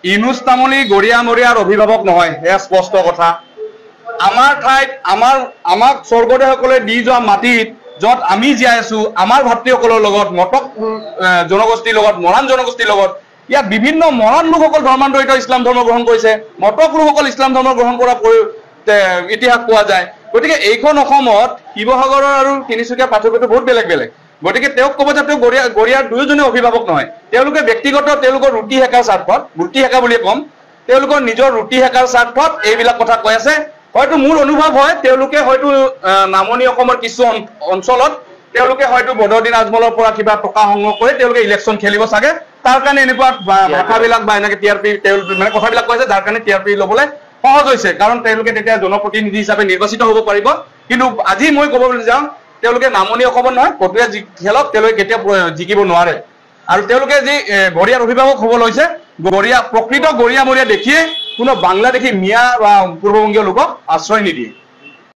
ইনুছ তামুলী গৰিয়া মৰিয়াৰ অভিভাৱক নহয়, এয়া স্পষ্ট কথা। আমাৰ ঠাইত আমাক স্বৰ্গদেউসকলে দি যোৱা মাটিত য'ত আমি জীয়াই আছো, আমাৰ ভাতৃসকলৰ লগত, মটক জনগোষ্ঠীৰ লগত, মৰাণ জনগোষ্ঠীৰ লগত, ইয়াত বিভিন্ন মৰাণ লোকসকল ধৰ্মান্তৰিত ইছলাম ধৰ্ম গ্ৰহণ কৰিছে, মটক লোকসকল ইছলাম ধৰ্ম গ্ৰহণ কৰা ইতিহাস পোৱা যায়। গতিকে এইখন অসমত শিৱসাগৰৰ আৰু তিনিচুকীয়াৰ পাৰ্থক্যটো বহুত বেলেগ বেলেগ। গতিকে তেওঁক ক'ব যে তেওঁ গৰিয়াৰ দুয়োজনে অভিভাৱক নহয়। তেওঁলোকে ব্যক্তিগত তেওঁলোকৰ ৰুটি সেকাৰ স্বাৰ্থত, ৰুটি সেকা বুলিয়ে ক'ম, তেওঁলোকৰ নিজৰ ৰুটি সেকাৰ স্বাৰ্থত এইবিলাক কথা কৈ আছে। হয়তো মোৰ অনুভৱ হয় তেওঁলোকে হয়তো নামনি অসমৰ কিছু অঞ্চলত তেওঁলোকে হয়তো বদৰুদ্দিন আজমলৰ পৰা কিবা টকা সংগ্ৰহ কৰি তেওঁলোকে ইলেকশ্যন খেলিব চাগে, তাৰ কাৰণে এনেকুৱা ভাষাবিলাক বা এনেকে TRP মানে কথাবিলাক কৈছে, যাৰ কাৰণে TRP ল'বলৈ সহজ হৈছে, কাৰণ তেওঁলোকে তেতিয়া জনপ্ৰতিনিধি হিচাপে নিৰ্বাচিত হ'ব পাৰিব। কিন্তু আজি মই ক'বলৈ যাওঁ তেওঁলোকে নামনি অসমত নহয়, কটুৱে খেলক তেওঁলোকে কেতিয়াও জিকিব নোৱাৰে। আৰু তেওঁলোকে যি গৰিয়াৰ অভিভাৱক হ'ব লৈছে, প্ৰকৃত গৰিয়া মৰিয়া দেখিয়ে কোনো বাংলাদেশী মিয়া বা পূৰ্ববংগীয় লোকক আশ্ৰয় নিদিয়ে।